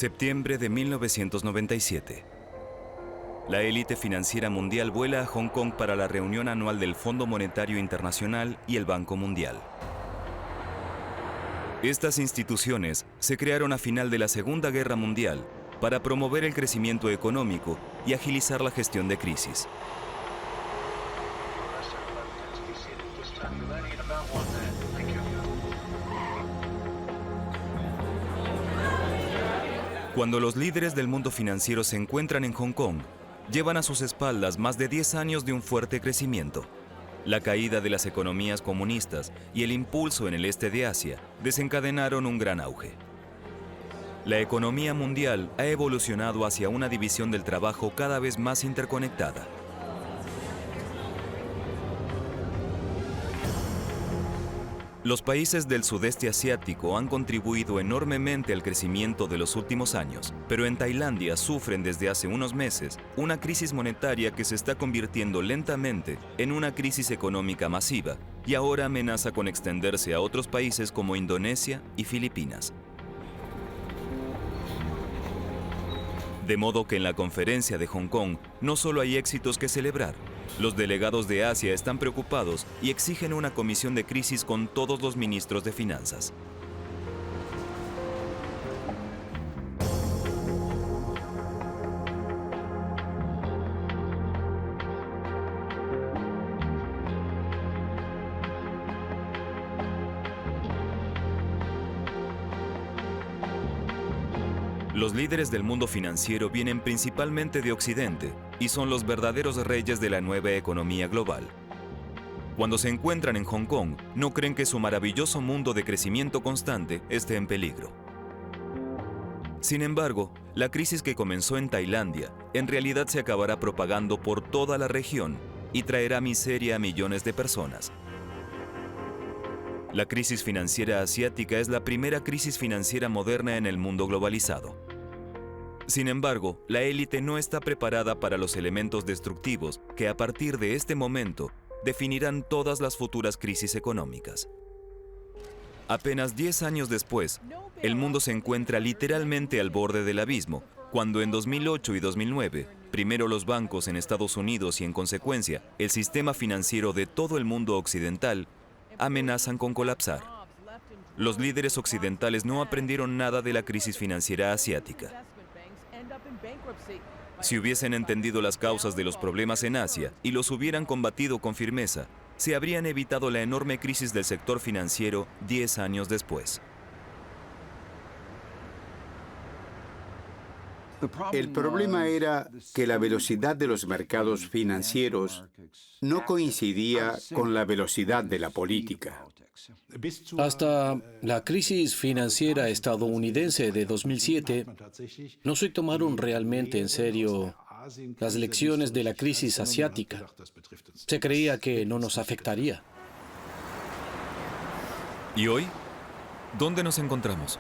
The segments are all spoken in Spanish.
Septiembre de 1997. La élite financiera mundial vuela a Hong Kong para la reunión anual del Fondo Monetario Internacional y el Banco Mundial. Estas instituciones se crearon a final de la Segunda Guerra Mundial para promover el crecimiento económico y agilizar la gestión de crisis. Cuando los líderes del mundo financiero se encuentran en Hong Kong, llevan a sus espaldas más de 10 años de un fuerte crecimiento. La caída de las economías comunistas y el impulso en el este de Asia desencadenaron un gran auge. La economía mundial ha evolucionado hacia una división del trabajo cada vez más interconectada. Los países del sudeste asiático han contribuido enormemente al crecimiento de los últimos años, pero en Tailandia sufren desde hace unos meses una crisis monetaria que se está convirtiendo lentamente en una crisis económica masiva y ahora amenaza con extenderse a otros países como Indonesia y Filipinas. De modo que en la conferencia de Hong Kong no solo hay éxitos que celebrar. Los delegados de Asia están preocupados y exigen una comisión de crisis con todos los ministros de finanzas. Los líderes del mundo financiero vienen principalmente de Occidente y son los verdaderos reyes de la nueva economía global. Cuando se encuentran en Hong Kong, no creen que su maravilloso mundo de crecimiento constante esté en peligro. Sin embargo, la crisis que comenzó en Tailandia en realidad se acabará propagando por toda la región y traerá miseria a millones de personas. La crisis financiera asiática es la primera crisis financiera moderna en el mundo globalizado. Sin embargo, la élite no está preparada para los elementos destructivos que a partir de este momento definirán todas las futuras crisis económicas. Apenas 10 años después, el mundo se encuentra literalmente al borde del abismo, cuando en 2008 y 2009, primero los bancos en Estados Unidos y en consecuencia el sistema financiero de todo el mundo occidental amenazan con colapsar. Los líderes occidentales no aprendieron nada de la crisis financiera asiática. Si hubiesen entendido las causas de los problemas en Asia y los hubieran combatido con firmeza, se habrían evitado la enorme crisis del sector financiero 10 años después. El problema era que la velocidad de los mercados financieros no coincidía con la velocidad de la política. Hasta la crisis financiera estadounidense de 2007, no se tomaron realmente en serio las lecciones de la crisis asiática. Se creía que no nos afectaría. ¿Y hoy? ¿Dónde nos encontramos?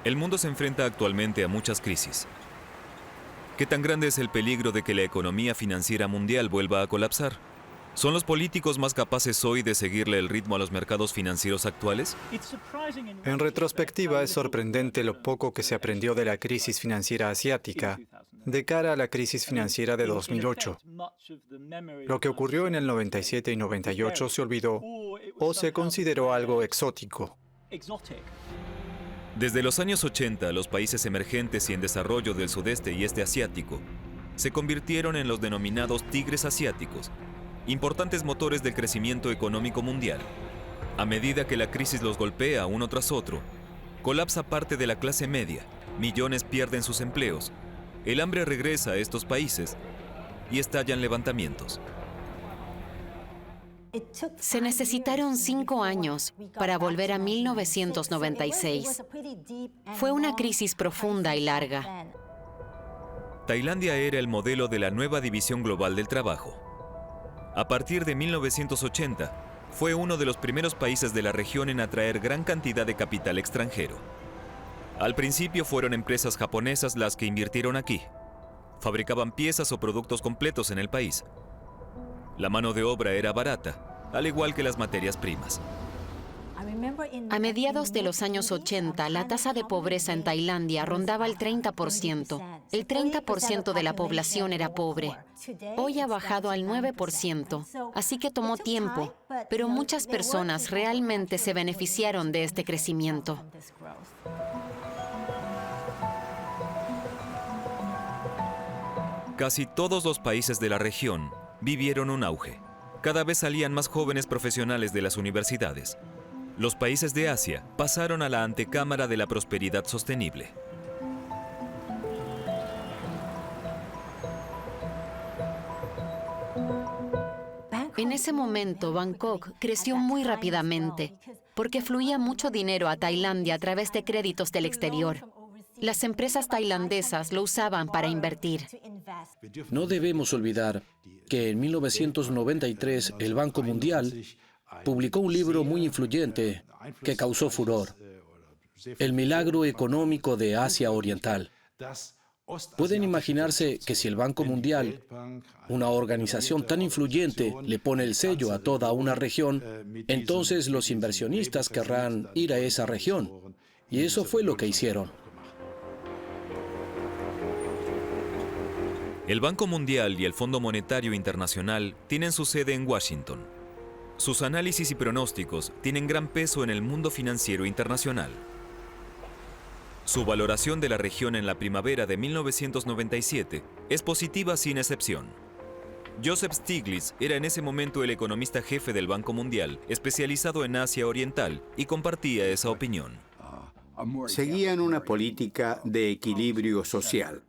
El mundo se enfrenta actualmente a muchas crisis. ¿Qué tan grande es el peligro de que la economía financiera mundial vuelva a colapsar? ¿Son los políticos más capaces hoy de seguirle el ritmo a los mercados financieros actuales? En retrospectiva, es sorprendente lo poco que se aprendió de la crisis financiera asiática de cara a la crisis financiera de 2008. Lo que ocurrió en el 97 y 98 se olvidó o se consideró algo exótico. Desde los años 80, los países emergentes y en desarrollo del sudeste y este asiático se convirtieron en los denominados tigres asiáticos, importantes motores del crecimiento económico mundial. A medida que la crisis los golpea uno tras otro, colapsa parte de la clase media, millones pierden sus empleos, el hambre regresa a estos países y estallan levantamientos. Se necesitaron 5 años para volver a 1996. Fue una crisis profunda y larga. Tailandia era el modelo de la nueva división global del trabajo. A partir de 1980, fue uno de los primeros países de la región en atraer gran cantidad de capital extranjero. Al principio fueron empresas japonesas las que invirtieron aquí. Fabricaban piezas o productos completos en el país. La mano de obra era barata, al igual que las materias primas. A mediados de los años 80, la tasa de pobreza en Tailandia rondaba el 30%. El 30% de la población era pobre. Hoy ha bajado al 9%, así que tomó tiempo, pero muchas personas realmente se beneficiaron de este crecimiento. Casi todos los países de la región vivieron un auge. Cada vez salían más jóvenes profesionales de las universidades. Los países de Asia pasaron a la antecámara de la prosperidad sostenible. En ese momento, Bangkok creció muy rápidamente porque fluía mucho dinero a Tailandia a través de créditos del exterior. Las empresas tailandesas lo usaban para invertir. No debemos olvidar que en 1993 el Banco Mundial publicó un libro muy influyente que causó furor: El milagro económico de Asia Oriental. Pueden imaginarse que si el Banco Mundial, una organización tan influyente, le pone el sello a toda una región, entonces los inversionistas querrán ir a esa región. Y eso fue lo que hicieron. El Banco Mundial y el Fondo Monetario Internacional tienen su sede en Washington. Sus análisis y pronósticos tienen gran peso en el mundo financiero internacional. Su valoración de la región en la primavera de 1997 es positiva sin excepción. Joseph Stiglitz era en ese momento el economista jefe del Banco Mundial, especializado en Asia Oriental, y compartía esa opinión. Seguían una política de equilibrio social.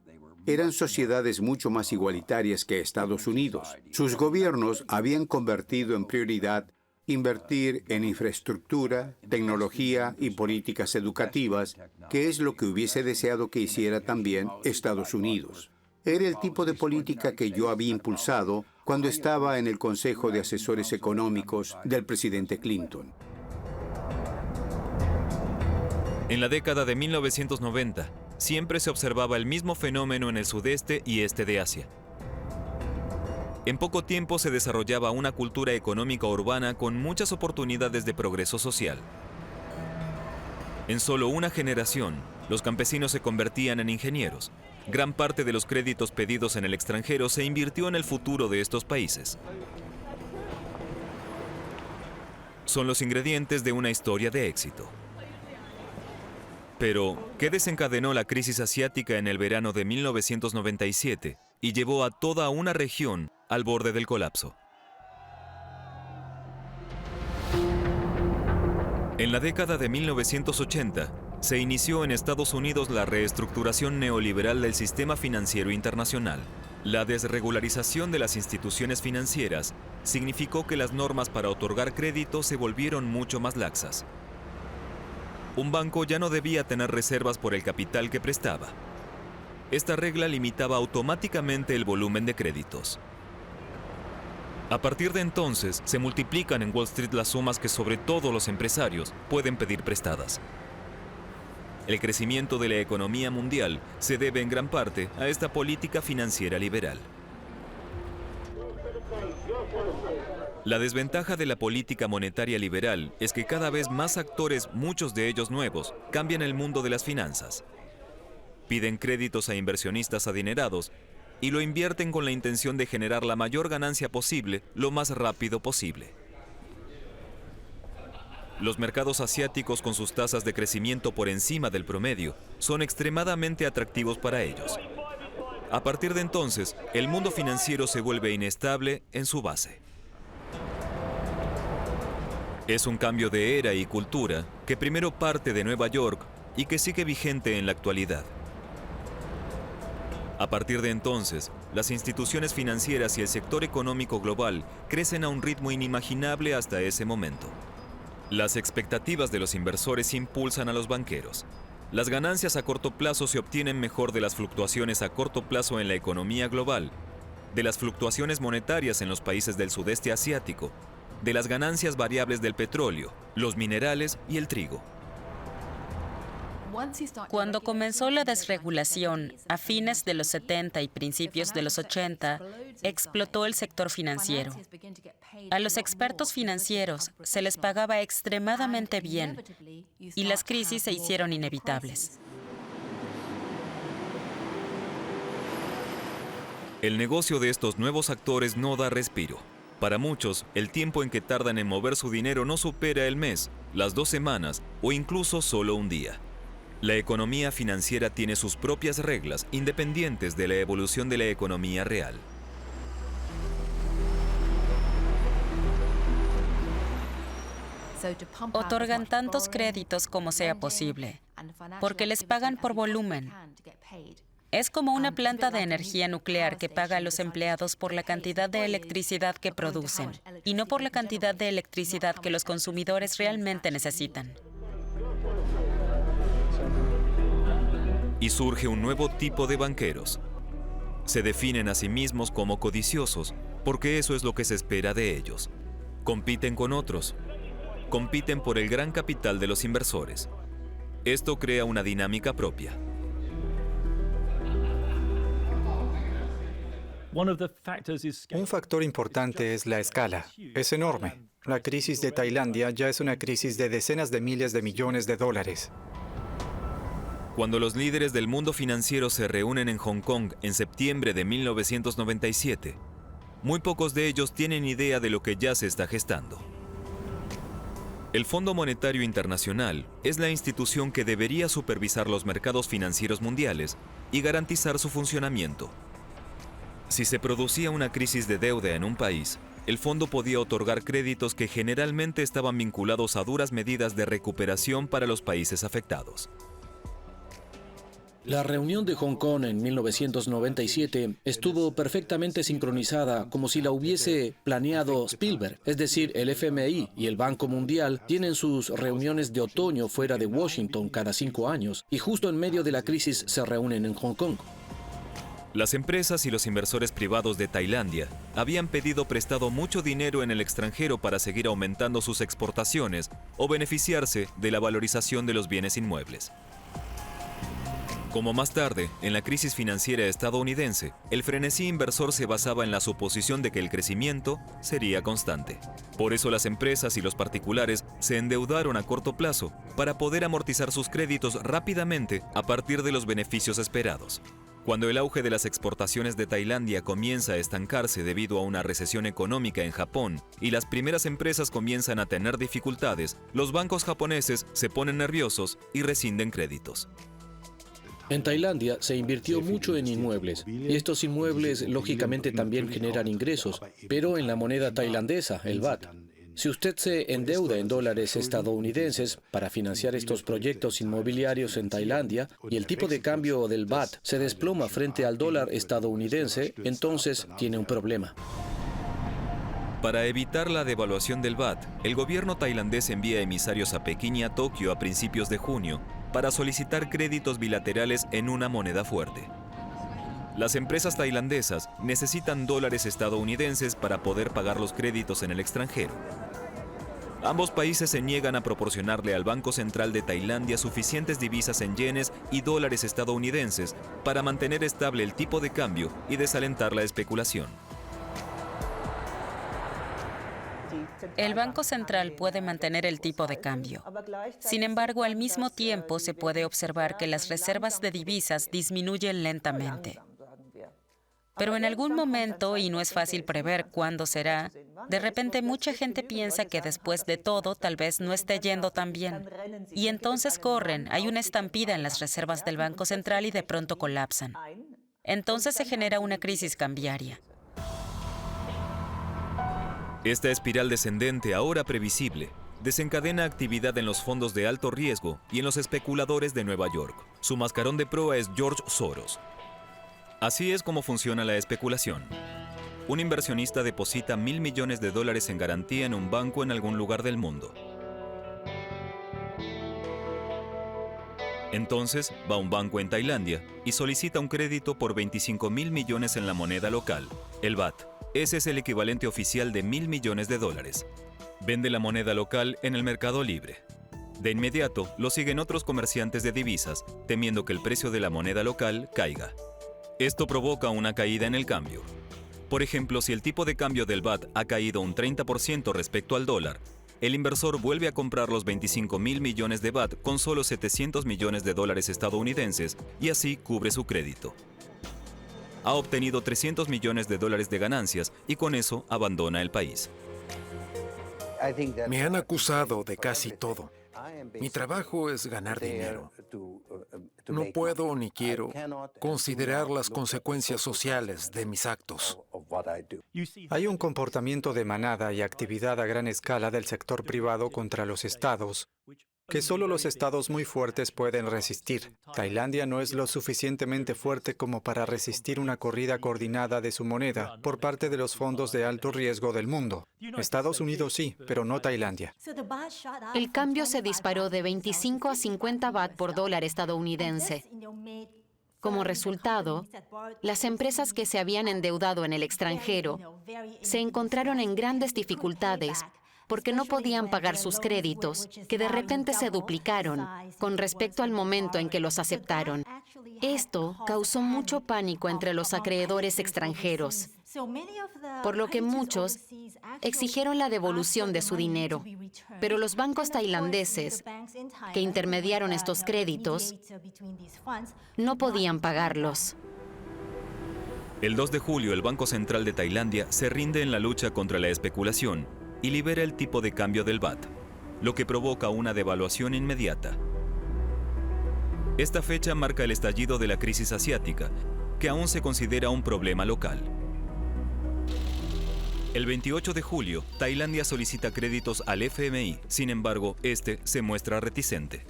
Eran sociedades mucho más igualitarias que Estados Unidos. Sus gobiernos habían convertido en prioridad invertir en infraestructura, tecnología y políticas educativas, que es lo que hubiese deseado que hiciera también Estados Unidos. Era el tipo de política que yo había impulsado cuando estaba en el Consejo de Asesores Económicos del presidente Clinton. En la década de 1990, siempre se observaba el mismo fenómeno en el sudeste y este de Asia. En poco tiempo se desarrollaba una cultura económica urbana con muchas oportunidades de progreso social. En solo una generación, los campesinos se convertían en ingenieros. Gran parte de los créditos pedidos en el extranjero se invirtió en el futuro de estos países. Son los ingredientes de una historia de éxito. Pero, ¿qué desencadenó la crisis asiática en el verano de 1997 y llevó a toda una región al borde del colapso? En la década de 1980, se inició en Estados Unidos la reestructuración neoliberal del sistema financiero internacional. La desregularización de las instituciones financieras significó que las normas para otorgar crédito se volvieron mucho más laxas. Un banco ya no debía tener reservas por el capital que prestaba. Esta regla limitaba automáticamente el volumen de créditos. A partir de entonces, se multiplican en Wall Street las sumas que sobre todo los empresarios pueden pedir prestadas. El crecimiento de la economía mundial se debe en gran parte a esta política financiera liberal. La desventaja de la política monetaria liberal es que cada vez más actores, muchos de ellos nuevos, cambian el mundo de las finanzas. Piden créditos a inversionistas adinerados y lo invierten con la intención de generar la mayor ganancia posible lo más rápido posible. Los mercados asiáticos, con sus tasas de crecimiento por encima del promedio, son extremadamente atractivos para ellos. A partir de entonces, el mundo financiero se vuelve inestable en su base. Es un cambio de era y cultura que primero parte de Nueva York y que sigue vigente en la actualidad. A partir de entonces, las instituciones financieras y el sector económico global crecen a un ritmo inimaginable hasta ese momento. Las expectativas de los inversores impulsan a los banqueros. Las ganancias a corto plazo se obtienen mejor de las fluctuaciones a corto plazo en la economía global, de las fluctuaciones monetarias en los países del sudeste asiático, de las ganancias variables del petróleo, los minerales y el trigo. Cuando comenzó la desregulación, a fines de los 70 y principios de los 80, explotó el sector financiero. A los expertos financieros se les pagaba extremadamente bien y las crisis se hicieron inevitables. El negocio de estos nuevos actores no da respiro. Para muchos, el tiempo en que tardan en mover su dinero no supera el mes, las 2 semanas o incluso solo un día. La economía financiera tiene sus propias reglas independientes de la evolución de la economía real. Otorgan tantos créditos como sea posible, porque les pagan por volumen. Es como una planta de energía nuclear que paga a los empleados por la cantidad de electricidad que producen y no por la cantidad de electricidad que los consumidores realmente necesitan. Y surge un nuevo tipo de banqueros. Se definen a sí mismos como codiciosos, porque eso es lo que se espera de ellos. Compiten con otros. Compiten por el gran capital de los inversores. Esto crea una dinámica propia. Un factor importante es la escala. Es enorme. La crisis de Tailandia ya es una crisis de decenas de miles de millones de dólares. Cuando los líderes del mundo financiero se reúnen en Hong Kong en septiembre de 1997, muy pocos de ellos tienen idea de lo que ya se está gestando. El Fondo Monetario Internacional es la institución que debería supervisar los mercados financieros mundiales y garantizar su funcionamiento. Si se producía una crisis de deuda en un país, el fondo podía otorgar créditos que generalmente estaban vinculados a duras medidas de recuperación para los países afectados. La reunión de Hong Kong en 1997 estuvo perfectamente sincronizada, como si la hubiese planeado Spielberg. Es decir, el FMI y el Banco Mundial tienen sus reuniones de otoño fuera de Washington cada 5 años y justo en medio de la crisis se reúnen en Hong Kong. Las empresas y los inversores privados de Tailandia habían pedido prestado mucho dinero en el extranjero para seguir aumentando sus exportaciones o beneficiarse de la valorización de los bienes inmuebles. Como más tarde, en la crisis financiera estadounidense, el frenesí inversor se basaba en la suposición de que el crecimiento sería constante. Por eso las empresas y los particulares se endeudaron a corto plazo para poder amortizar sus créditos rápidamente a partir de los beneficios esperados. Cuando el auge de las exportaciones de Tailandia comienza a estancarse debido a una recesión económica en Japón y las primeras empresas comienzan a tener dificultades, los bancos japoneses se ponen nerviosos y rescinden créditos. En Tailandia se invirtió mucho en inmuebles y estos inmuebles lógicamente también generan ingresos, pero en la moneda tailandesa, el baht. Si usted se endeuda en dólares estadounidenses para financiar estos proyectos inmobiliarios en Tailandia y el tipo de cambio del baht se desploma frente al dólar estadounidense, entonces tiene un problema. Para evitar la devaluación del baht, el gobierno tailandés envía emisarios a Pekín y a Tokio a principios de junio para solicitar créditos bilaterales en una moneda fuerte. Las empresas tailandesas necesitan dólares estadounidenses para poder pagar los créditos en el extranjero. Ambos países se niegan a proporcionarle al Banco Central de Tailandia suficientes divisas en yenes y dólares estadounidenses para mantener estable el tipo de cambio y desalentar la especulación. El Banco Central puede mantener el tipo de cambio. Sin embargo, al mismo tiempo se puede observar que las reservas de divisas disminuyen lentamente. Pero en algún momento, y no es fácil prever cuándo será, de repente mucha gente piensa que después de todo tal vez no esté yendo tan bien. Y entonces corren, hay una estampida en las reservas del Banco Central y de pronto colapsan. Entonces se genera una crisis cambiaria. Esta espiral descendente, ahora previsible, desencadena actividad en los fondos de alto riesgo y en los especuladores de Nueva York. Su mascarón de proa es George Soros. Así es como funciona la especulación. Un inversionista deposita $1.000 millones en garantía en un banco en algún lugar del mundo. Entonces, va a un banco en Tailandia y solicita un crédito por $25.000 millones en la moneda local, el baht. Ese es el equivalente oficial de $1.000 millones. Vende la moneda local en el mercado libre. De inmediato, lo siguen otros comerciantes de divisas, temiendo que el precio de la moneda local caiga. Esto provoca una caída en el cambio. Por ejemplo, si el tipo de cambio del BAT ha caído un 30% respecto al dólar, el inversor vuelve a comprar los 25.000 millones de BAT con solo 700 millones de dólares estadounidenses y así cubre su crédito. Ha obtenido 300 millones de dólares de ganancias y con eso abandona el país. Me han acusado de casi todo. Mi trabajo es ganar dinero. No puedo ni quiero considerar las consecuencias sociales de mis actos. Hay un comportamiento de manada y actividad a gran escala del sector privado contra los estados, que solo los estados muy fuertes pueden resistir. Tailandia no es lo suficientemente fuerte como para resistir una corrida coordinada de su moneda por parte de los fondos de alto riesgo del mundo. Estados Unidos sí, pero no Tailandia. El cambio se disparó de 25 a 50 baht por dólar estadounidense. Como resultado, las empresas que se habían endeudado en el extranjero se encontraron en grandes dificultades porque no podían pagar sus créditos, que de repente se duplicaron con respecto al momento en que los aceptaron. Esto causó mucho pánico entre los acreedores extranjeros, por lo que muchos exigieron la devolución de su dinero. Pero los bancos tailandeses, que intermediaron estos créditos, no podían pagarlos. El 2 de julio, el Banco Central de Tailandia se rinde en la lucha contra la especulación y libera el tipo de cambio del BAT, lo que provoca una devaluación inmediata. Esta fecha marca el estallido de la crisis asiática, que aún se considera un problema local. El 28 de julio, Tailandia solicita créditos al FMI, sin embargo, este se muestra reticente.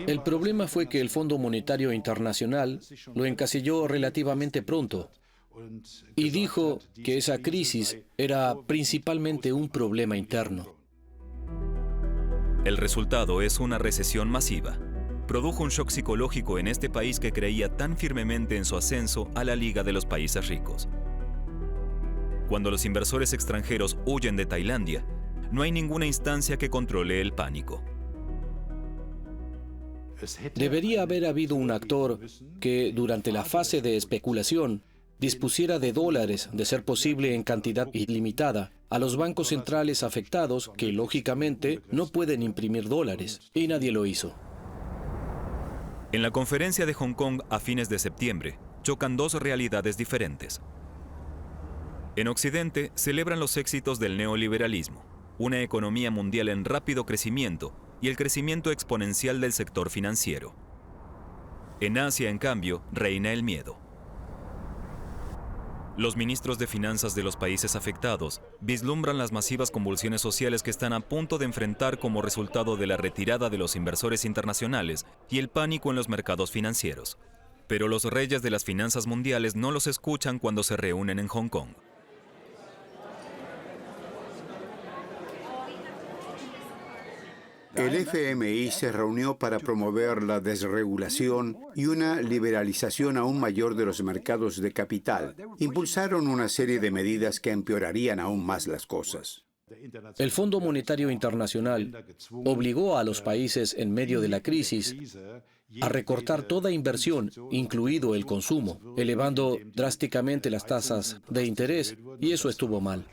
El problema fue que el Fondo Monetario Internacional lo encasilló relativamente pronto y dijo que esa crisis era principalmente un problema interno. El resultado es una recesión masiva. Produjo un shock psicológico en este país que creía tan firmemente en su ascenso a la Liga de los Países Ricos. Cuando los inversores extranjeros huyen de Tailandia, no hay ninguna instancia que controle el pánico. Debería haber habido un actor que, durante la fase de especulación, dispusiera de dólares, de ser posible en cantidad ilimitada, a los bancos centrales afectados que, lógicamente, no pueden imprimir dólares, y nadie lo hizo. En la conferencia de Hong Kong a fines de septiembre, chocan dos realidades diferentes. En Occidente celebran los éxitos del neoliberalismo, una economía mundial en rápido crecimiento y el crecimiento exponencial del sector financiero. En Asia, en cambio, reina el miedo. Los ministros de finanzas de los países afectados vislumbran las masivas convulsiones sociales que están a punto de enfrentar como resultado de la retirada de los inversores internacionales y el pánico en los mercados financieros. Pero los reyes de las finanzas mundiales no los escuchan cuando se reúnen en Hong Kong. El FMI se reunió para promover la desregulación y una liberalización aún mayor de los mercados de capital. Impulsaron una serie de medidas que empeorarían aún más las cosas. El Fondo Monetario Internacional obligó a los países en medio de la crisis a recortar toda inversión, incluido el consumo, elevando drásticamente las tasas de interés, y eso estuvo mal.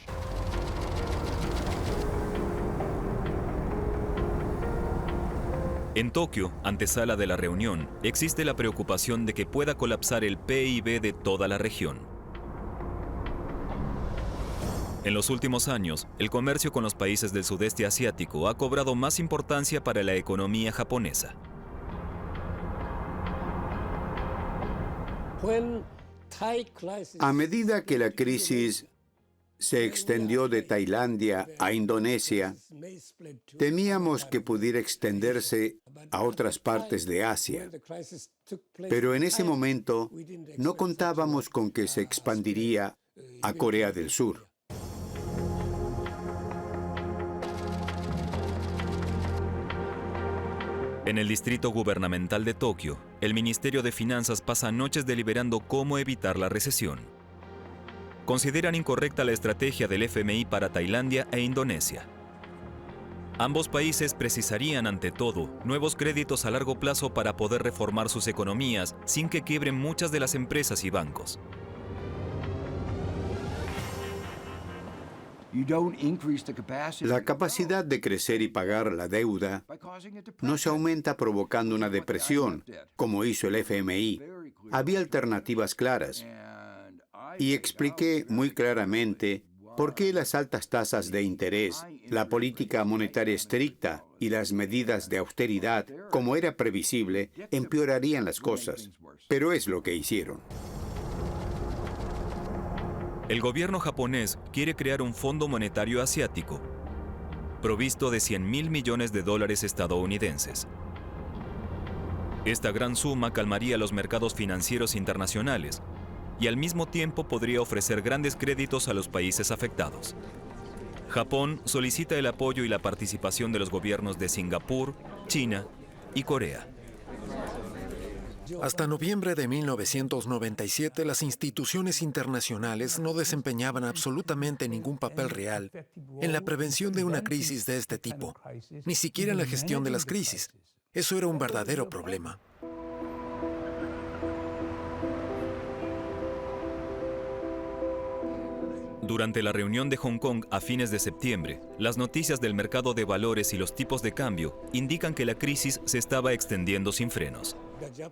En Tokio, antesala de la reunión, existe la preocupación de que pueda colapsar el PIB de toda la región. En los últimos años, el comercio con los países del sudeste asiático ha cobrado más importancia para la economía japonesa. A medida que la crisis se extendió de Tailandia a Indonesia, temíamos que pudiera extenderse a otras partes de Asia. Pero en ese momento no contábamos con que se expandiría a Corea del Sur. En el distrito gubernamental de Tokio, el Ministerio de Finanzas pasa noches deliberando cómo evitar la recesión. consideran incorrecta la estrategia del FMI para Tailandia e Indonesia. Ambos países precisarían, ante todo, nuevos créditos a largo plazo para poder reformar sus economías sin que quiebren muchas de las empresas y bancos. La capacidad de crecer y pagar la deuda no se aumenta provocando una depresión, como hizo el FMI. Había alternativas claras. Y expliqué muy claramente por qué las altas tasas de interés, la política monetaria estricta y las medidas de austeridad, como era previsible, empeorarían las cosas. Pero es lo que hicieron. El gobierno japonés quiere crear un fondo monetario asiático, provisto de $100.000 millones estadounidenses. Esta gran suma calmaría los mercados financieros internacionales y al mismo tiempo podría ofrecer grandes créditos a los países afectados. Japón solicita el apoyo y la participación de los gobiernos de Singapur, China y Corea. Hasta noviembre de 1997, las instituciones internacionales no desempeñaban absolutamente ningún papel real en la prevención de una crisis de este tipo, ni siquiera en la gestión de las crisis. Eso era un verdadero problema. Durante la reunión de Hong Kong a fines de septiembre, las noticias del mercado de valores y los tipos de cambio indican que la crisis se estaba extendiendo sin frenos.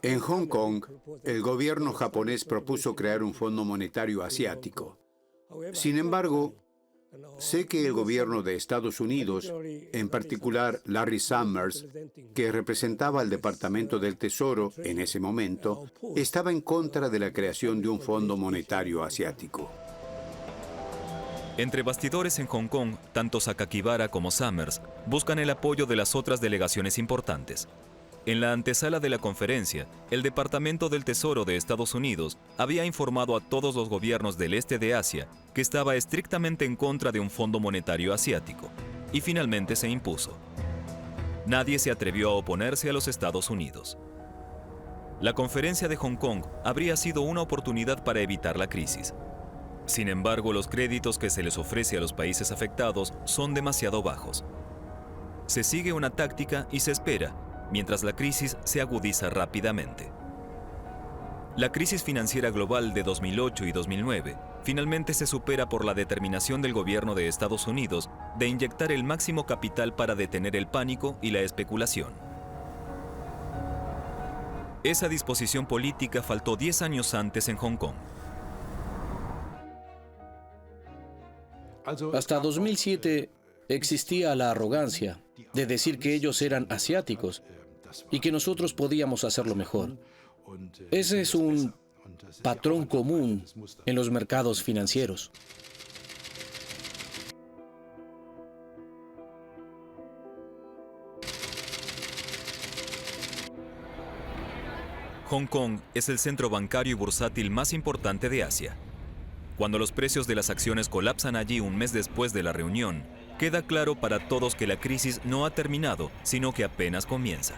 En Hong Kong, el gobierno japonés propuso crear un fondo monetario asiático. Sin embargo, sé que el gobierno de Estados Unidos, en particular Larry Summers, que representaba al Departamento del Tesoro en ese momento, estaba en contra de la creación de un fondo monetario asiático. Entre bastidores en Hong Kong, tanto Sakakibara como Summers buscan el apoyo de las otras delegaciones importantes. En la antesala de la conferencia, el Departamento del Tesoro de Estados Unidos había informado a todos los gobiernos del este de Asia que estaba estrictamente en contra de un fondo monetario asiático, y finalmente se impuso. Nadie se atrevió a oponerse a los Estados Unidos. La conferencia de Hong Kong habría sido una oportunidad para evitar la crisis. Sin embargo, los créditos que se les ofrece a los países afectados son demasiado bajos. Se sigue una táctica y se espera, mientras la crisis se agudiza rápidamente. La crisis financiera global de 2008 y 2009 finalmente se supera por la determinación del gobierno de Estados Unidos de inyectar el máximo capital para detener el pánico y la especulación. Esa disposición política faltó 10 años antes en Hong Kong. Hasta 2007 existía la arrogancia de decir que ellos eran asiáticos y que nosotros podíamos hacerlo mejor. Ese es un patrón común en los mercados financieros. Hong Kong es el centro bancario y bursátil más importante de Asia. Cuando los precios de las acciones colapsan allí un mes después de la reunión, queda claro para todos que la crisis no ha terminado, sino que apenas comienza.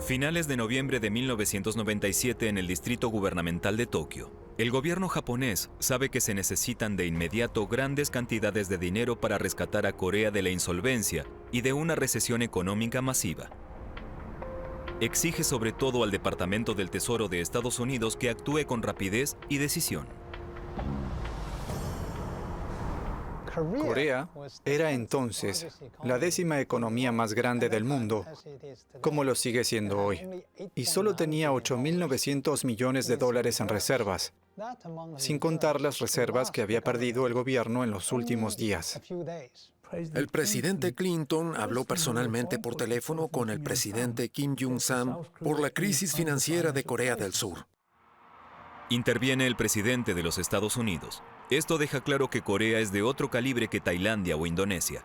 Finales de noviembre de 1997 en el Distrito Gubernamental de Tokio. El gobierno japonés sabe que se necesitan de inmediato grandes cantidades de dinero para rescatar a Corea de la insolvencia y de una recesión económica masiva. Exige sobre todo al Departamento del Tesoro de Estados Unidos que actúe con rapidez y decisión. Corea era entonces la 10ª economía más grande del mundo, como lo sigue siendo hoy, y solo tenía $8.900 millones en reservas, sin contar las reservas que había perdido el gobierno en los últimos días. El presidente Clinton habló personalmente por teléfono con el presidente Kim Jong-sam por la crisis financiera de Corea del Sur. Interviene el presidente de los Estados Unidos. Esto deja claro que Corea es de otro calibre que Tailandia o Indonesia,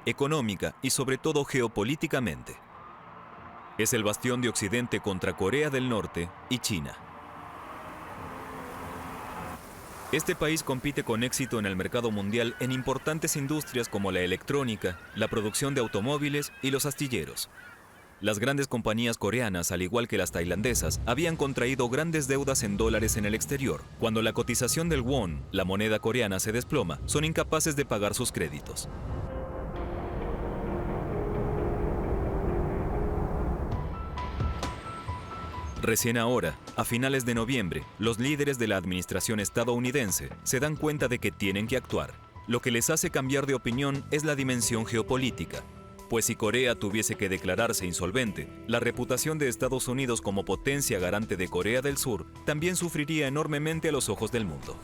económica y sobre todo geopolíticamente. Es el bastión de Occidente contra Corea del Norte y China. Este país compite con éxito en el mercado mundial en importantes industrias como la electrónica, la producción de automóviles y los astilleros. Las grandes compañías coreanas, al igual que las tailandesas, habían contraído grandes deudas en dólares en el exterior. Cuando la cotización del won, la moneda coreana, se desploma, son incapaces de pagar sus créditos. Recién ahora, a finales de noviembre, los líderes de la administración estadounidense se dan cuenta de que tienen que actuar. Lo que les hace cambiar de opinión es la dimensión geopolítica. Pues si Corea tuviese que declararse insolvente, la reputación de Estados Unidos como potencia garante de Corea del Sur también sufriría enormemente a los ojos del mundo.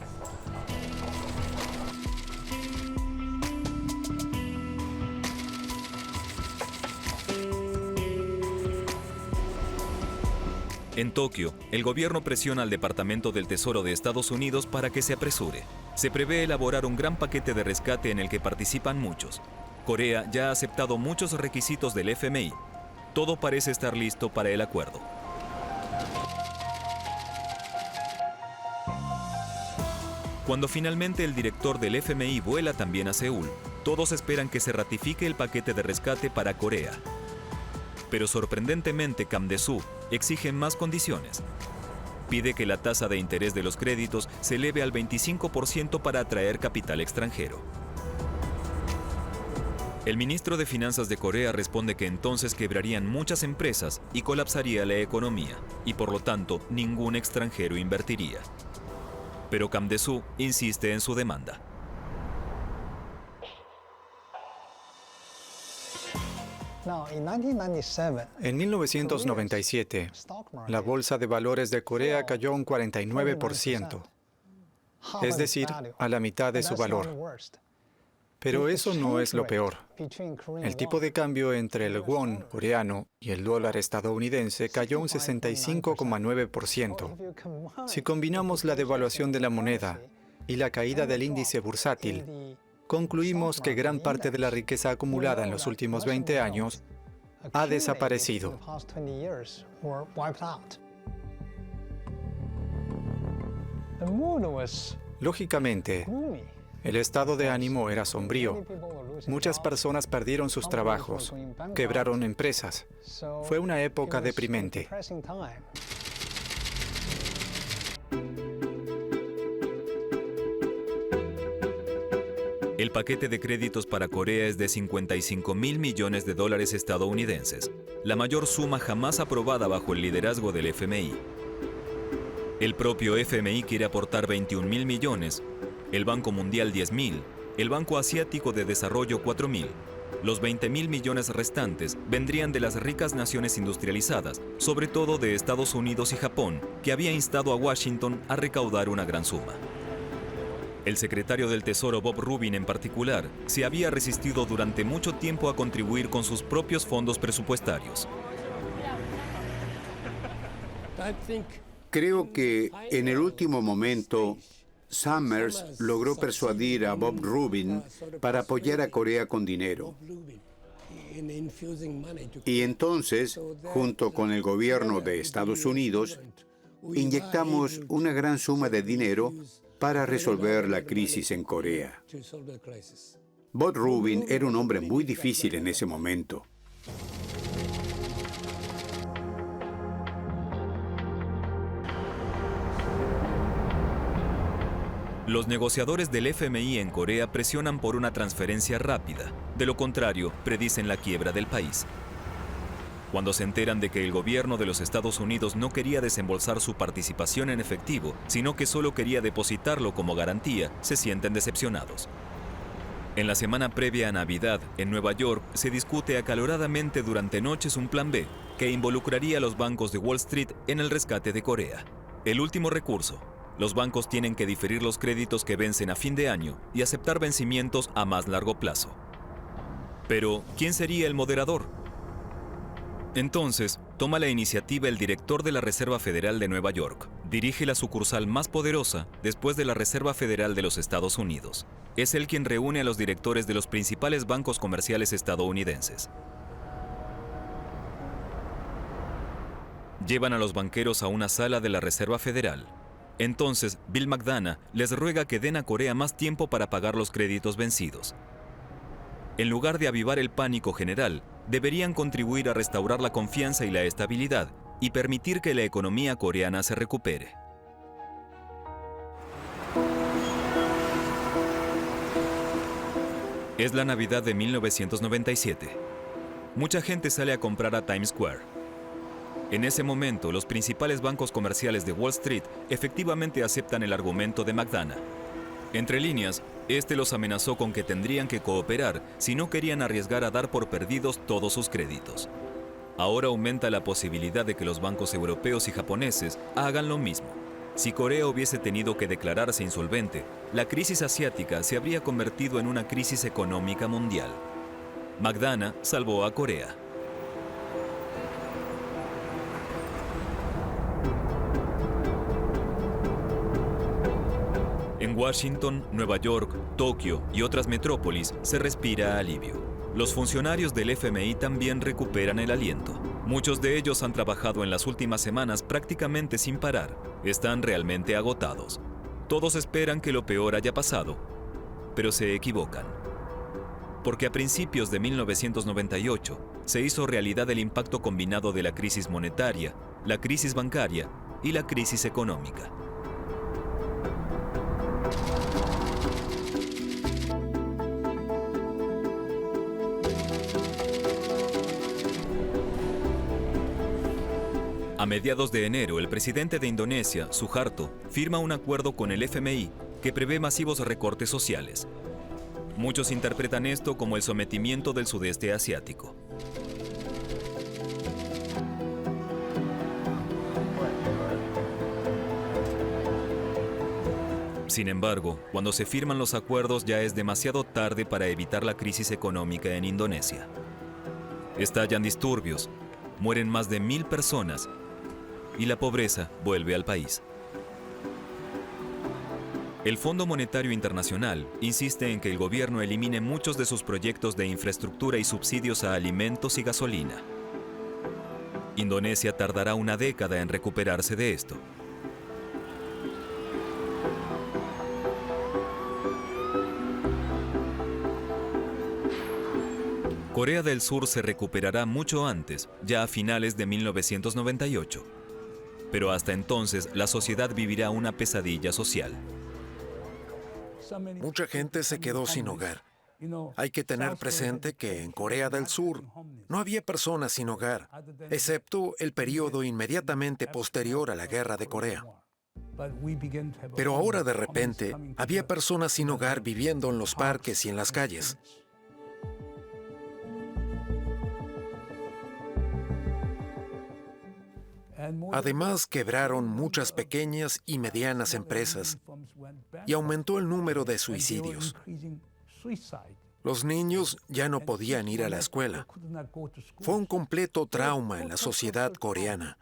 En Tokio, el gobierno presiona al Departamento del Tesoro de Estados Unidos para que se apresure. Se prevé elaborar un gran paquete de rescate en el que participan muchos. Corea ya ha aceptado muchos requisitos del FMI. Todo parece estar listo para el acuerdo. Cuando finalmente el director del FMI vuela también a Seúl, todos esperan que se ratifique el paquete de rescate para Corea. Pero sorprendentemente Kam Dae-soo exige más condiciones. Pide que la tasa de interés de los créditos se eleve al 25% para atraer capital extranjero. El ministro de Finanzas de Corea responde que entonces quebrarían muchas empresas y colapsaría la economía, y por lo tanto ningún extranjero invertiría. Pero Kam Dae-soo insiste en su demanda. En 1997, la bolsa de valores de Corea cayó un 49%, es decir, a la mitad de su valor. Pero eso no es lo peor. El tipo de cambio entre el won coreano y el dólar estadounidense cayó un 65,9%. Si combinamos la devaluación de la moneda y la caída del índice bursátil, concluimos que gran parte de la riqueza acumulada en los últimos 20 años ha desaparecido. Lógicamente, el estado de ánimo era sombrío. Muchas personas perdieron sus trabajos, quebraron empresas. Fue una época deprimente. El paquete de créditos para Corea es de 55.000 millones de dólares estadounidenses, la mayor suma jamás aprobada bajo el liderazgo del FMI. El propio FMI quiere aportar 21.000 millones, el Banco Mundial 10.000, el Banco Asiático de Desarrollo 4.000. Los 20.000 millones restantes vendrían de las ricas naciones industrializadas, sobre todo de Estados Unidos y Japón, que había instado a Washington a recaudar una gran suma. El secretario del Tesoro Bob Rubin en particular se había resistido durante mucho tiempo a contribuir con sus propios fondos presupuestarios. Creo que en el último momento Summers logró persuadir a Bob Rubin para apoyar a Corea con dinero. Y entonces, junto con el gobierno de Estados Unidos, inyectamos una gran suma de dinero para resolver la crisis en Corea. Bob Rubin era un hombre muy difícil en ese momento. Los negociadores del FMI en Corea presionan por una transferencia rápida. De lo contrario, predicen la quiebra del país. Cuando se enteran de que el gobierno de los Estados Unidos no quería desembolsar su participación en efectivo, sino que solo quería depositarlo como garantía, se sienten decepcionados. En la semana previa a Navidad, en Nueva York, se discute acaloradamente durante noches un plan B, que involucraría a los bancos de Wall Street en el rescate de Corea. El último recurso. Los bancos tienen que diferir los créditos que vencen a fin de año y aceptar vencimientos a más largo plazo. Pero, ¿quién sería el moderador? Entonces, toma la iniciativa el director de la Reserva Federal de Nueva York. Dirige la sucursal más poderosa después de la Reserva Federal de los Estados Unidos. Es él quien reúne a los directores de los principales bancos comerciales estadounidenses. Llevan a los banqueros a una sala de la Reserva Federal. Entonces, Bill McDonough les ruega que den a Corea más tiempo para pagar los créditos vencidos. En lugar de avivar el pánico general, deberían contribuir a restaurar la confianza y la estabilidad y permitir que la economía coreana se recupere. Es la Navidad de 1997. Mucha gente sale a comprar a Times Square. En ese momento, los principales bancos comerciales de Wall Street efectivamente aceptan el argumento de McDonough. Entre líneas, este los amenazó con que tendrían que cooperar si no querían arriesgar a dar por perdidos todos sus créditos. Ahora aumenta la posibilidad de que los bancos europeos y japoneses hagan lo mismo. Si Corea hubiese tenido que declararse insolvente, la crisis asiática se habría convertido en una crisis económica mundial. McDonough salvó a Corea. En Washington, Nueva York, Tokio y otras metrópolis se respira alivio. Los funcionarios del FMI también recuperan el aliento. Muchos de ellos han trabajado en las últimas semanas prácticamente sin parar. Están realmente agotados. Todos esperan que lo peor haya pasado, pero se equivocan. Porque a principios de 1998 se hizo realidad el impacto combinado de la crisis monetaria, la crisis bancaria y la crisis económica. A mediados de enero, el presidente de Indonesia, Suharto, firma un acuerdo con el FMI que prevé masivos recortes sociales. Muchos interpretan esto como el sometimiento del sudeste asiático. Sin embargo, cuando se firman los acuerdos ya es demasiado tarde para evitar la crisis económica en Indonesia. Estallan disturbios, mueren más de 1000 personas y la pobreza vuelve al país. El Fondo Monetario Internacional insiste en que el gobierno elimine muchos de sus proyectos de infraestructura y subsidios a alimentos y gasolina. Indonesia tardará una década en recuperarse de esto. Corea del Sur se recuperará mucho antes, ya a finales de 1998. Pero hasta entonces la sociedad vivirá una pesadilla social. Mucha gente se quedó sin hogar. Hay que tener presente que en Corea del Sur no había personas sin hogar, excepto el periodo inmediatamente posterior a la Guerra de Corea. Pero ahora de repente había personas sin hogar viviendo en los parques y en las calles. Además, quebraron muchas pequeñas y medianas empresas y aumentó el número de suicidios. Los niños ya no podían ir a la escuela. Fue un completo trauma en la sociedad coreana.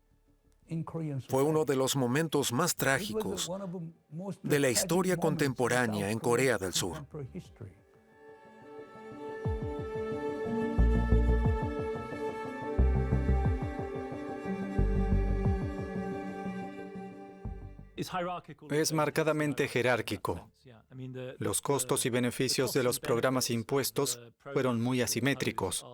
Fue uno de los momentos más trágicos de la historia contemporánea en Corea del Sur. Es marcadamente jerárquico. Los costos y beneficios de los programas impuestos fueron muy asimétricos.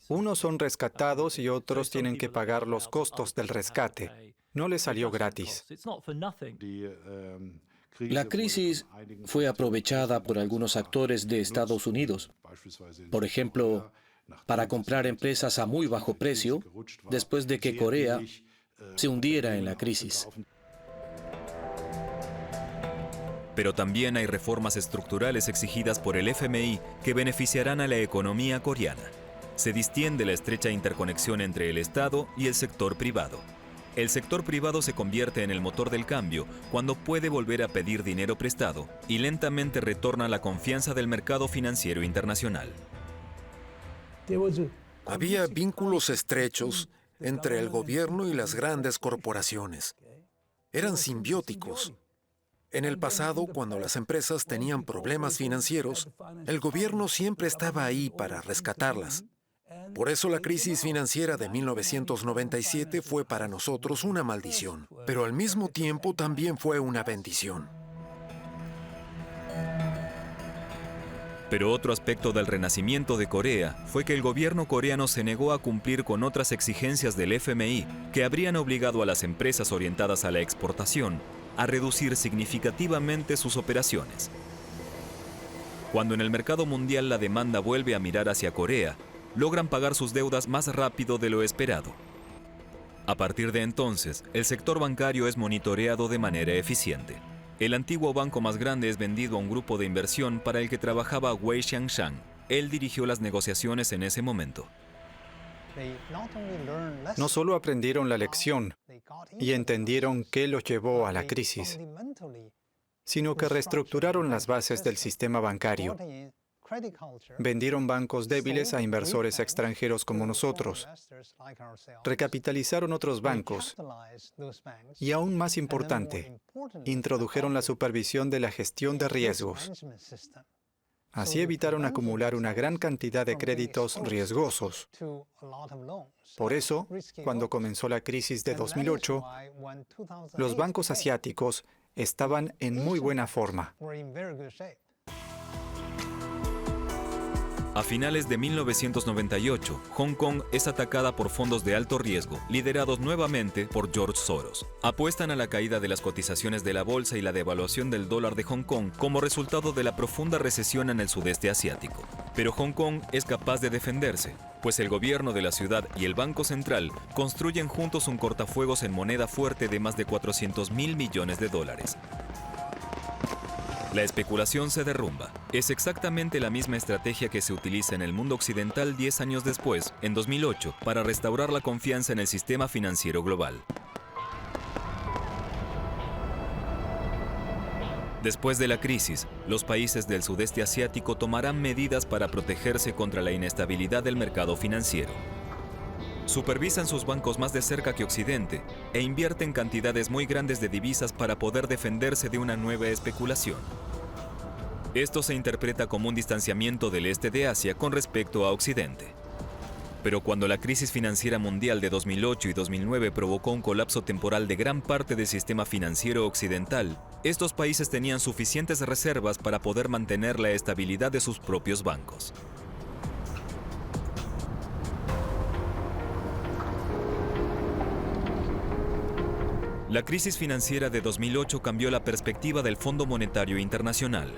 Unos son rescatados y otros tienen que pagar los costos del rescate. No les salió gratis. La crisis fue aprovechada por algunos actores de Estados Unidos, por ejemplo, para comprar empresas a muy bajo precio después de que Corea se hundiera en la crisis. Pero también hay reformas estructurales exigidas por el FMI que beneficiarán a la economía coreana. Se distiende la estrecha interconexión entre el Estado y el sector privado. El sector privado se convierte en el motor del cambio cuando puede volver a pedir dinero prestado y lentamente retorna la confianza del mercado financiero internacional. Había vínculos estrechos entre el gobierno y las grandes corporaciones. Eran simbióticos. En el pasado, cuando las empresas tenían problemas financieros, el gobierno siempre estaba ahí para rescatarlas. Por eso la crisis financiera de 1997 fue para nosotros una maldición, pero al mismo tiempo también fue una bendición. Pero otro aspecto del renacimiento de Corea fue que el gobierno coreano se negó a cumplir con otras exigencias del FMI que habrían obligado a las empresas orientadas a la exportación a reducir significativamente sus operaciones. Cuando en el mercado mundial la demanda vuelve a mirar hacia Corea, logran pagar sus deudas más rápido de lo esperado. A partir de entonces, el sector bancario es monitoreado de manera eficiente. El antiguo banco más grande es vendido a un grupo de inversión para el que trabajaba Wei Xiangshan. Él dirigió las negociaciones en ese momento. No solo aprendieron la lección y entendieron qué los llevó a la crisis, sino que reestructuraron las bases del sistema bancario. Vendieron bancos débiles a inversores extranjeros como nosotros. Recapitalizaron otros bancos. Y aún más importante, introdujeron la supervisión de la gestión de riesgos. Así evitaron acumular una gran cantidad de créditos riesgosos. Por eso, cuando comenzó la crisis de 2008, los bancos asiáticos estaban en muy buena forma. A finales de 1998, Hong Kong es atacada por fondos de alto riesgo, liderados nuevamente por George Soros. Apuestan a la caída de las cotizaciones de la bolsa y la devaluación del dólar de Hong Kong como resultado de la profunda recesión en el sudeste asiático. Pero Hong Kong es capaz de defenderse, pues el gobierno de la ciudad y el Banco Central construyen juntos un cortafuegos en moneda fuerte de más de 400.000 millones de dólares. La especulación se derrumba. Es exactamente la misma estrategia que se utiliza en el mundo occidental 10 años después, en 2008, para restaurar la confianza en el sistema financiero global. Después de la crisis, los países del sudeste asiático tomarán medidas para protegerse contra la inestabilidad del mercado financiero. Supervisan sus bancos más de cerca que Occidente e invierten cantidades muy grandes de divisas para poder defenderse de una nueva especulación. Esto se interpreta como un distanciamiento del este de Asia con respecto a Occidente. Pero cuando la crisis financiera mundial de 2008 y 2009 provocó un colapso temporal de gran parte del sistema financiero occidental, estos países tenían suficientes reservas para poder mantener la estabilidad de sus propios bancos. La crisis financiera de 2008 cambió la perspectiva del Fondo Monetario Internacional.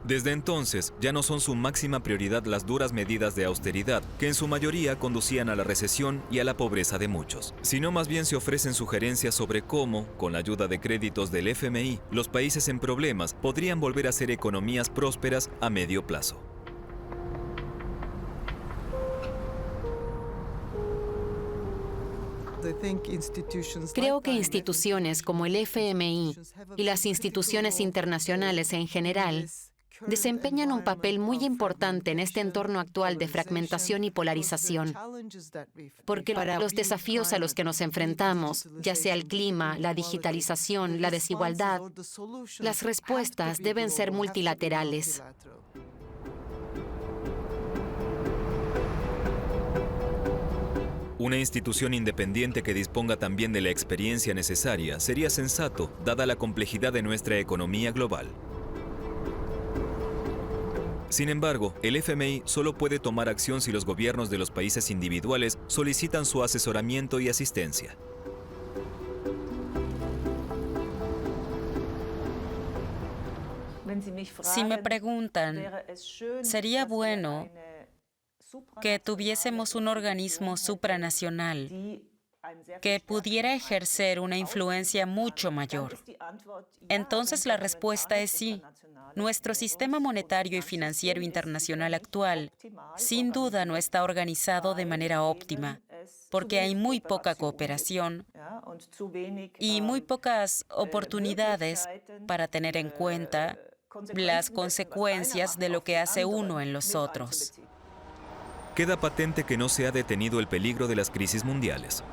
Desde entonces, ya no son su máxima prioridad las duras medidas de austeridad, que en su mayoría conducían a la recesión y a la pobreza de muchos, sino más bien se ofrecen sugerencias sobre cómo, con la ayuda de créditos del FMI, los países en problemas podrían volver a ser economías prósperas a medio plazo. Creo que instituciones como el FMI y las instituciones internacionales en general desempeñan un papel muy importante en este entorno actual de fragmentación y polarización. Porque para los desafíos a los que nos enfrentamos, ya sea el clima, la digitalización, la desigualdad, las respuestas deben ser multilaterales. Una institución independiente que disponga también de la experiencia necesaria sería sensato, dada la complejidad de nuestra economía global. Sin embargo, el FMI solo puede tomar acción si los gobiernos de los países individuales solicitan su asesoramiento y asistencia. Si me preguntan, sería bueno que tuviésemos un organismo supranacional que pudiera ejercer una influencia mucho mayor. Entonces la respuesta es sí. Nuestro sistema monetario y financiero internacional actual sin duda no está organizado de manera óptima, porque hay muy poca cooperación y muy pocas oportunidades para tener en cuenta las consecuencias de lo que hace uno en los otros. Queda patente que no se ha detenido el peligro de las crisis mundiales.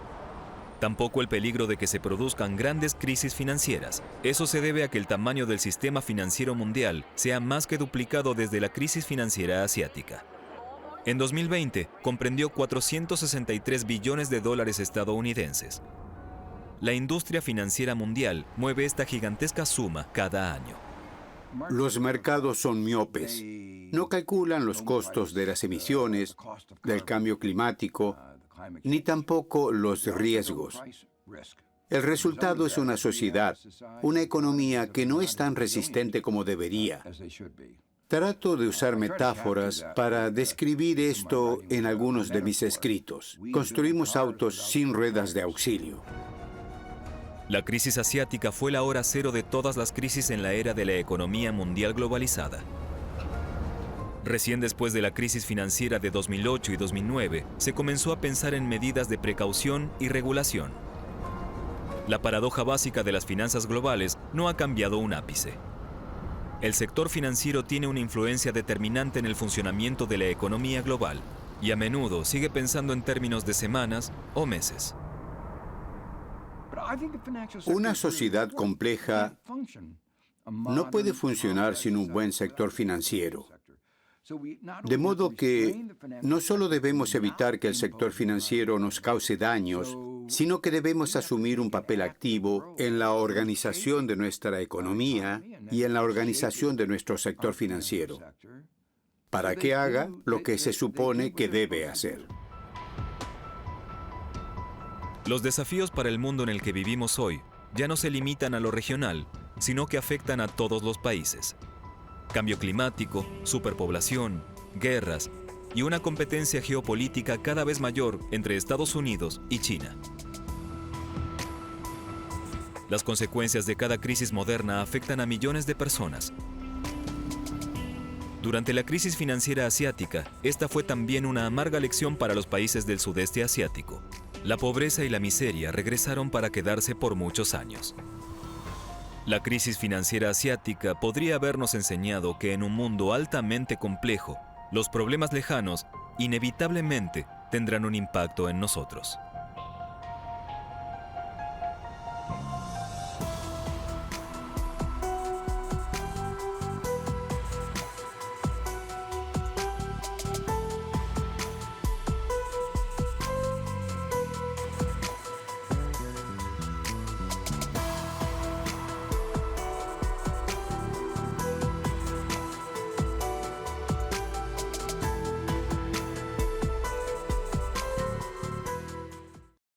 Tampoco el peligro de que se produzcan grandes crisis financieras. Eso se debe a que el tamaño del sistema financiero mundial sea más que duplicado desde la crisis financiera asiática. En 2020, comprendió 463 billones de dólares estadounidenses. La industria financiera mundial mueve esta gigantesca suma cada año. Los mercados son miopes. No calculan los costos de las emisiones, del cambio climático, ni tampoco los riesgos. El resultado es una sociedad, una economía que no es tan resistente como debería. Trato de usar metáforas para describir esto en algunos de mis escritos. Construimos autos sin ruedas de auxilio. La crisis asiática fue la hora cero de todas las crisis en la era de la economía mundial globalizada. Recién después de la crisis financiera de 2008 y 2009, se comenzó a pensar en medidas de precaución y regulación. La paradoja básica de las finanzas globales no ha cambiado un ápice. El sector financiero tiene una influencia determinante en el funcionamiento de la economía global y a menudo sigue pensando en términos de semanas o meses. Una sociedad compleja no puede funcionar sin un buen sector financiero. De modo que no solo debemos evitar que el sector financiero nos cause daños, sino que debemos asumir un papel activo en la organización de nuestra economía y en la organización de nuestro sector financiero, para que haga lo que se supone que debe hacer. Los desafíos para el mundo en el que vivimos hoy ya no se limitan a lo regional, sino que afectan a todos los países. Cambio climático, superpoblación, guerras y una competencia geopolítica cada vez mayor entre Estados Unidos y China. Las consecuencias de cada crisis moderna afectan a millones de personas. Durante la crisis financiera asiática, esta fue también una amarga lección para los países del sudeste asiático. La pobreza y la miseria regresaron para quedarse por muchos años. La crisis financiera asiática podría habernos enseñado que en un mundo altamente complejo, los problemas lejanos inevitablemente tendrán un impacto en nosotros.